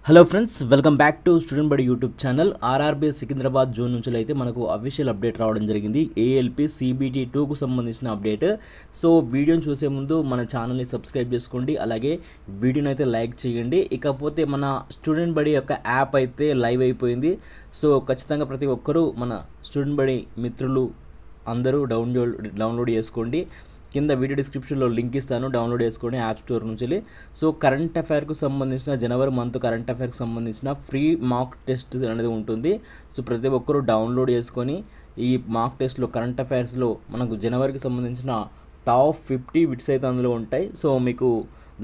Hello friends, welcome back to student Badi YouTube channel. RRB Secunderabad zone నుంచి అయితే మనకు official update రావడం జరిగింది. ఏఎల్పి సిబిటి 2కు సంబంధించిన అప్డేట్. సో వీడియోని చూసే ముందు మన ఛానల్ని సబ్స్క్రైబ్ చేసుకోండి, అలాగే వీడియోని అయితే లైక్ చేయండి. ఇకపోతే మన స్టూడెంట్ బడి యొక్క యాప్ అయితే లైవ్ అయిపోయింది. సో ఖచ్చితంగా ప్రతి ఒక్కరూ మన స్టూడెంట్ బడి మిత్రులు అందరూ డౌన్లోడ్ చేసుకోండి. కింద వీడియో డిస్క్రిప్షన్లో లింక్ ఇస్తాను, డౌన్లోడ్ చేసుకోండి యాప్ స్టోర్ నుంచి. సో కరెంట్ అఫైర్కు సంబంధించిన జనవరి మంత్ కరెంట్ అఫైర్కి సంబంధించిన ఫ్రీ మాక్ టెస్ట్ అనేది ఉంటుంది. సో ప్రతి ఒక్కరూ డౌన్లోడ్ చేసుకొని ఈ మాక్ టెస్ట్లో కరెంట్ అఫైర్స్లో మనకు జనవరికి సంబంధించిన టాప్ 50 బిట్స్ అయితే అందులో ఉంటాయి. సో మీకు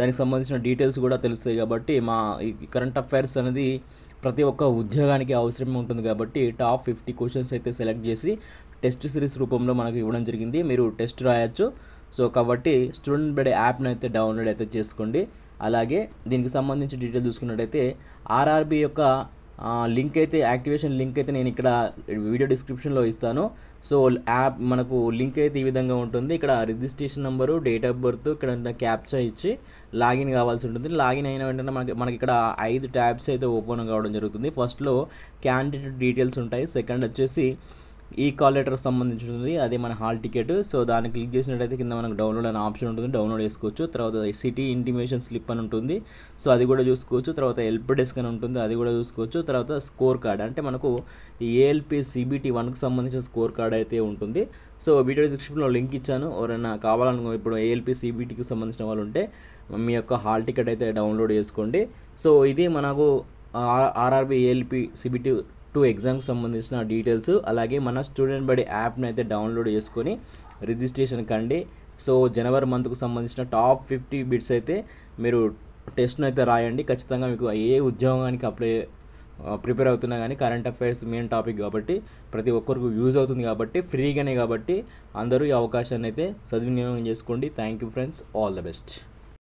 దానికి సంబంధించిన డీటెయిల్స్ కూడా తెలుస్తాయి. కాబట్టి మా ఈ కరెంట్ అఫైర్స్ అనేది ప్రతి ఒక్క ఉద్యోగానికి అవసరం ఉంటుంది. కాబట్టి టాప్ 50 క్వశ్చన్స్ అయితే సెలెక్ట్ చేసి టెస్ట్ సిరీస్ రూపంలో మనకు ఇవ్వడం జరిగింది. మీరు టెస్ట్ రాయొచ్చు. సో కాబట్టి స్టూడెంట్ బడి యాప్ను అయితే డౌన్లోడ్ అయితే చేసుకోండి. అలాగే దీనికి సంబంధించి డీటెయిల్ చూసుకున్నట్టయితే ఆర్ఆర్బీ యొక్క లింక్ అయితే యాక్టివేషన్ లింక్ అయితే నేను ఇక్కడ వీడియో డిస్క్రిప్షన్లో ఇస్తాను. సో యాప్ మనకు లింక్ అయితే ఈ విధంగా ఉంటుంది. ఇక్కడ registration number, date of birth, ఇక్కడ క్యాప్చా ఇచ్చి లాగిన్ కావాల్సి ఉంటుంది. లాగిన్ అయిన వెంటనే మనకి ఇక్కడ 5 ట్యాబ్స్ అయితే ఓపెన్ కావడం జరుగుతుంది. ఫస్ట్లో క్యాండిడేట్ డీటెయిల్స్ ఉంటాయి. సెకండ్ వచ్చేసి ఈ కాల్ లెటర్ సంబంధించి అదే మన హాల్ టికెట్. సో దాన్ని క్లిక్ చేసినట్టయితే కింద మనకు డౌన్లోడ్ అనే ఆప్షన్ ఉంటుంది, డౌన్లోడ్ చేసుకోవచ్చు. తర్వాత సిటీ ఇంటిమేషన్ స్లిప్ అని ఉంటుంది, సో అది కూడా చూసుకోవచ్చు. తర్వాత హెల్ప్ డెస్క్ అని ఉంటుంది, అది కూడా చూసుకోవచ్చు. తర్వాత స్కోర్ కార్డ్, అంటే మనకు ఏఎల్పి సిబిటి 1కు సంబంధించిన స్కోర్ కార్డ్ అయితే ఉంటుంది. సో వీడియో డిస్క్రిప్షన్లో లింక్ ఇచ్చాను. ఎవరైనా కావాలనుకో ఇప్పుడు ఏఎల్పి సిబిటికి సంబంధించిన వాళ్ళు ఉంటే మీ యొక్క హాల్ టికెట్ అయితే డౌన్లోడ్ చేసుకోండి. సో ఇది మనకు ఆర్ఆర్బీ ఏఎల్పి సిబిటి 2 ఎగ్జామ్కి సంబంధించిన డీటెయిల్స్. అలాగే మన స్టూడెంట్ బడి యాప్ని అయితే డౌన్లోడ్ చేసుకొని రిజిస్ట్రేషన్ కండి. సో జనవరి మంత్కు సంబంధించిన టాప్ 50 బిట్స్ అయితే మీరు టెస్ట్ను అయితే రాయండి. ఖచ్చితంగా మీకు ఏ ఉద్యోగానికి ప్రిపేర్ అవుతున్నా కానీ కరెంట్ అఫైర్స్ మెయిన్ టాపిక్ కాబట్టి ప్రతి ఒక్కరికి యూజ్ అవుతుంది. కాబట్టి ఫ్రీగానే, కాబట్టి అందరూ ఈ అవకాశాన్ని అయితే సద్వినియోగం చేసుకోండి. Thank you friends, all the best.